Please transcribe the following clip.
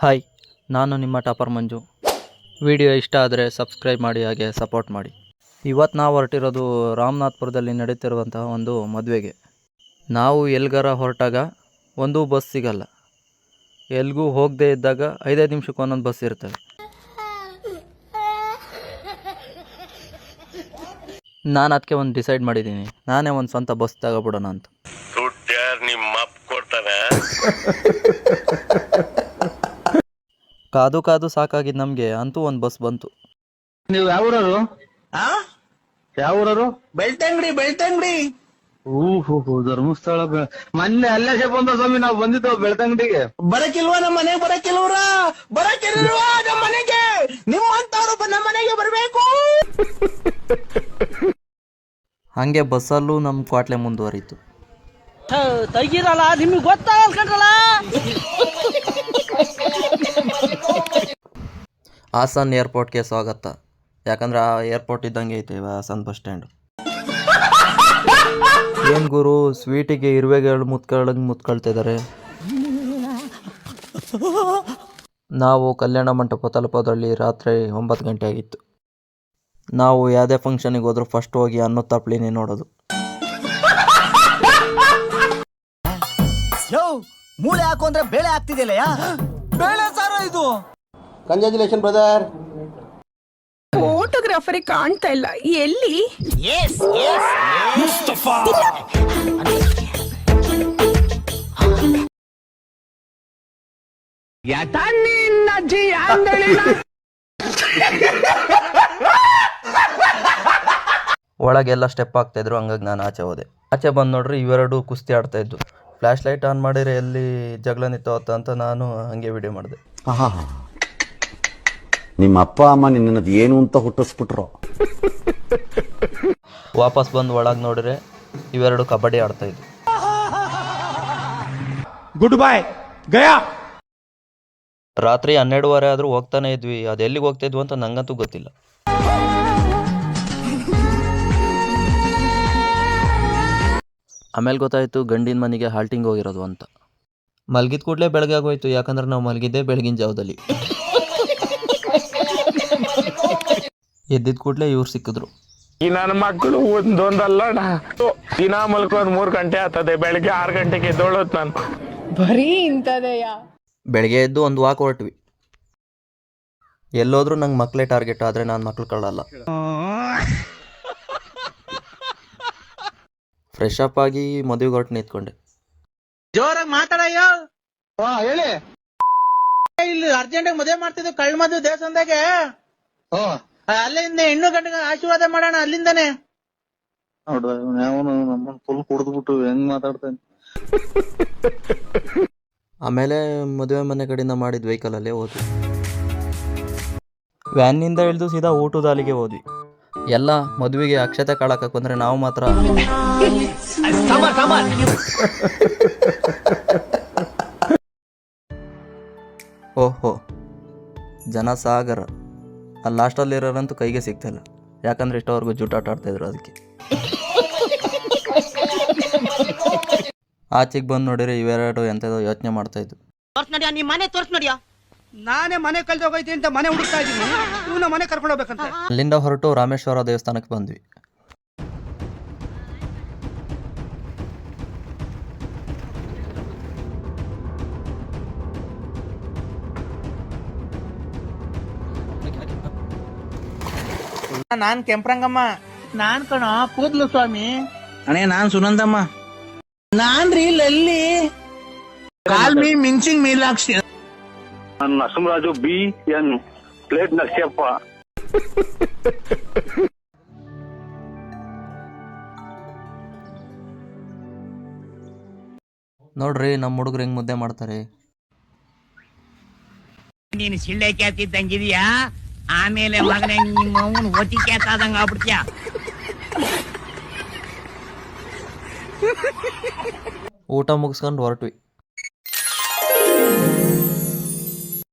Hi, ನಾನು ನಿಮ್ಮ topper ಮಂಜು. Video ಇಷ್ಟ ಆದರೆ ಸಬ್ಸ್ಕ್ರೈಬ್ ಮಾಡಿ, ಹಾಗೆ ಸಪೋರ್ಟ್ ಮಾಡಿ. ಇವತ್ತು ನಾವು ಹೊರಟಿರೋದು ರಾಮನಾಥ್ಪುರದಲ್ಲಿ ನಡೀತಿರುವಂತಹ ಒಂದು ಮದುವೆಗೆ. ನಾವು ಎಲ್ಗಾರ ಹೊರಟಾಗ ಒಂದೂ ಬಸ್ ಸಿಗಲ್ಲ. ಎಲ್ಗೂ ಹೋಗದೇ ಇದ್ದಾಗ 5 ನಿಮಿಷಕ್ಕೆ ಒಂದೊಂದು ಬಸ್ ಇರ್ತವೆ. ನಾನು ಅದಕ್ಕೆ ಒಂದು ಡಿಸೈಡ್ ಮಾಡಿದ್ದೀನಿ, ನಾನೇ ಒಂದು ಸ್ವಂತ ಬಸ್ ತಗೊಬಿಡೋಣ ಅಂತ. ಕಾದು ಕಾದು ಸಾಕಾಗಿದ್ದು ನಮಗೆ, ಅಂತೂ ಒಂದು ಬಸ್ ಬಂತು. ನೀವು ಯಾವೂರರು? ಬೆಳ್ತಂಗಡಿ. ಓಹೋ, ಧರ್ಮಸ್ಥಳ. ಮೊನ್ನೆ ಅಲ್ಲೇ ಬಂದ ಸ್ವಾಮಿ, ನಾವು ಬಂದಿದ್ದೆವು ಬೆಳ್ತಂಗಡಿಗೆ. ಬರಕಿಲ್ವಾ ನಮ್ಮ ಮನೆಗೆ? ಬರಕಿಲ್ವಾ ನಮ್ಮ ಮನೆಗೆ? ನಿಮ್ಮಂತವ್ರು ನಮ್ಮ ಮನೆಗೆ ಬರಬೇಕು. ಹಾಗೆ ಬಸ್ಸಲ್ಲೂ ನಮ್ಮ ಕ್ವಾಟ್ಲೆ ಮುಂದುವರಿತು. ತೆಗೀರಲ್ಲ, ನಿಮಗೆ ಗೊತ್ತಾಗಲ್ಲ ಕಣ್ರಲ್ಲ. ಹಾಸನ್ ಏರ್ಪೋರ್ಟ್ಗೆ ಸ್ವಾಗತ. ಯಾಕಂದ್ರೆ ಆ ಏರ್ಪೋರ್ಟ್ ಇದ್ದಂಗೆ ಐತೆ ಹಾಸನ್ ಬಸ್ ಸ್ಟ್ಯಾಂಡು. ಏನು ಗುರು, ಸ್ವೀಟಿಗೆ ಇರುವೆಗಳು ಮುತ್ಕೊಳ್ತಿದ್ದಾರೆ. ನಾವು ಕಲ್ಯಾಣ ಮಂಟಪ ತಲುಪೋದ್ರಲ್ಲಿ ರಾತ್ರಿ 9 ಗಂಟೆ ಆಗಿತ್ತು. ನಾವು ಯಾವುದೇ ಫಂಕ್ಷನಿಗೆ ಹೋದ್ರೂ ಫಸ್ಟ್ ಹೋಗಿ ಅನ್ನೋ ತಪ್ಪಲಿನೇ ನೋಡೋದು. ಮೂಳೆ ಹಾಕು ಅಂದ್ರೆ ಬೇಳೆ ಆಗ್ತಿದೆಯಲ್ಲ, ಬೇಳೆ ಸಾರ ಇದು. Congratulation brother. ಫೋಟೋಗ್ರಾಫರ್ ಕಾಣ್ತಾ ಇಲ್ಲ, ಎಲ್ಲಿ? ಒಳಗೆಲ್ಲ ಸ್ಟೆಪ್ ಆಗ್ತಾಯಿದ್ರು, ಹಂಗಾಗಿ ನಾನು ಆಚೆ ಹೋದೆ. ಆಚೆ ಬಂದು ನೋಡ್ರಿ, ಇವೆರಡು ಕುಸ್ತಿ ಆಡ್ತಾ ಇದ್ದು. ಫ್ಲ್ಯಾಶ್ ಲೈಟ್ ಆನ್ ಮಾಡಿದ್ರೆ ಎಲ್ಲಿ ಜಗಳ ನಿಂತವತ್ತ ಅಂತ ನಾನು ಹಂಗೆ ವಿಡಿಯೋ ಮಾಡಿದೆ. ನಿಮ್ಮ ಅಪ್ಪ ಅಮ್ಮ ನಿನ್ನದು ಏನು ಅಂತ ಹುಟ್ಟಿಸ್ಬಿಟ್ರು. ವಾಪಸ್ ಬಂದು ಒಳಗೆ ನೋಡಿದ್ರೆ ಇವೆರಡು ಕಬಡ್ಡಿ ಆಡ್ತಾ ಇದ್ವು. Good bye Gaya. ರಾತ್ರಿ 12:30 ಆದ್ರೂ ಹೋಗ್ತಾನೆ ಇದ್ವಿ. ಅದು ಎಲ್ಲಿಗೆ ಹೋಗ್ತಾ ಇದ್ವು ಅಂತ ನಂಗಂತೂ ಗೊತ್ತಿಲ್ಲ. ಆಮೇಲೆ ಗೊತ್ತಾಯಿತು ಗಂಡಿನ ಮನೆಗೆ ಹಾಲ್ಟಿಂಗ್ ಹೋಗಿರೋದು ಅಂತ. ಮಲಗಿದ ಕೂಡಲೇ ಬೆಳಗ್ಗೆ ಆಗೋಯ್ತು, ಯಾಕಂದ್ರೆ ನಾವು ಮಲಗಿದ್ದೆ ಬೆಳಗಿನ ಜಾವದಲ್ಲಿ. ಎದ್ದಿದ ಕೂಡಲೇ ಇವ್ರು ಸಿಕ್ಕಿದ್ರು. ಈ ನನ್ನ ಮಕ್ಕಳು ಒಂದೊಂದಲ್ಲ, ದಿನ ಮಲ್ಕೊಂಡು 3 ಗಂಟೆ ಆಗ್ತದೆ. ಬೆಳಗ್ಗೆ 6 ಗಂಟೆಗೆ ಎದ್ದೋಳೋದು ನಾನು. ಬರೀ ಇಂಥದೆಯಾ? ಬೆಳಗ್ಗೆ ಎದ್ದು ಒಂದು ವಾಕ್ ಹೊರಟ್ವಿ. ಎಲ್ಲೋದ್ರೂ ನಂಗೆ ಮಕ್ಕಳೇ ಟಾರ್ಗೆಟ್, ಆದರೆ ನಾನು ಮಕ್ಳು ಕಳ್ಳಲ್ಲ. ಫ್ರೆಶ್ ಅಪ್ ಆಗಿ ಮದುವೆಗೆ ಹೊರಟು ನಿಂತ್ಕೊಂಡೆ. ಜೋರಾಗಿ ಮಾತಾಡಯ್ಯೋ. ಹೇಳಿ. ಇಲ್ಲಿ ಅರ್ಜೆಂಟಾಗಿ ಮದುವೆ ಮಾಡ್ತಿದ್ವಿ, ಕಳ್ಳ ಮದುವೆ ದೇವಸ್ಥಾನದಾಗೆ. ಅಲ್ಲಿಂದ ಹೆಣ್ಣು ಗಂಡಿಗೆ ಆಶೀರ್ವಾದ ಮಾಡೋಣ ಅಲ್ಲಿಂದಾನೆ. ನೋಡ್ರಿ ನಮ್ಮನ್ನ ಫುಲ್ ಕುಡಿದ್ಬಿಟ್ಟು ಹೆಂಗ್ ಮಾತಾಡ್ತೇನೆ. ಆಮೇಲೆ ಮದುವೆ ಮನೆ ಕಡೆಯಿಂದ ಮಾಡಿದ ವೆಹಿಕಲಲ್ಲೇ ಹೋದ್ವಿ. ವ್ಯಾನ್ನಿಂದ ಇಳಿದು ಸೀದಾ ಊಟದ ಅಲ್ಲಿಗೆ ಹೋದ್ವಿ. ಎಲ್ಲ ಮದುವೆಗೆ ಅಕ್ಷತೆ ಕಾಳಕ್ಕೆ ಬಂದರೆ ನಾವು ಮಾತ್ರ ಓಹೋ ಜನ ಸಾಗರ. ಅಲ್ಲಿ ಲಾಸ್ಟಲ್ಲಿರೋರಂತೂ ಕೈಗೆ ಸಿಗ್ತಾಯಿಲ್ಲ, ಯಾಕಂದ್ರೆ ಇಷ್ಟವರೆಗೂ ಜೂಟಾಟ ಆಡ್ತಾಯಿದ್ರು. ಅದಕ್ಕೆ ಆಚೆಗೆ ಬಂದು ನೋಡಿದ್ರೆ ಇವೆರಡು ಎಂಥದೋ ಯೋಚನೆ ಮಾಡ್ತಾಯಿದ್ದು. ನಾನೇ ಮನೆ ಕಳ್ದೋಗೈತಿ ಅಂತ ಮನೆ ಹುಡುಕ್ತಾ ಇದ್ದೀನಿ, ಇವನ ಮನೆ ಕರ್ಕೊಂಡು ಹೋಗ್ಬೇಕಂತ. ಅಲ್ಲಿಂದ ಹೊರಟು ರಾಮೇಶ್ವರ ದೇವಸ್ಥಾನಕ್ಕೆ ಬಂದ್ವಿ. ನಾನ್ ಕೆಂಪ್ರಂಗಮ್ಮ. ನಾನ್ ಕಣ ಕೂದ್ಲು ಸ್ವಾಮಿ. ಅಣೆ ನಾನ್ ಸುನಂದಮ್ಮ. ನಾನ್ರಿ ಲಲ್ಲಿ. ಕಾಲ್ಮಿ ಮಿಂಚಿಂಗ್ ಮೀಲಾಕ್ಷಿ. ನಾನು ನರಸಿಂಹರಾಜು BN ಪ್ಲೇಟ್ ನರಸಿಯಪ್ಪ. ನೋಡ್ರಿ ನಮ್ಮ ಹುಡುಗರು ಹೆಂಗ್ ಮುದ್ದೆ ಮಾಡ್ತಾರೆ. ನೀನು ಸಿಳ್ಳೆ ಕ್ಯಾತಿದ್ದಂಗಿದ್ಯಾ, ಆಮೇಲೆ ಮಗನೇ ನಿಮ್ಮ ಅವನು ಒತ್ತಿ ಕ್ಯಾತಾದಂಗ ಆಗ್ಬಿಡ್ತೀಯ. ಊಟ ಮುಗಿಸ್ಕೊಂಡು ಹೊರಟ್ವಿ.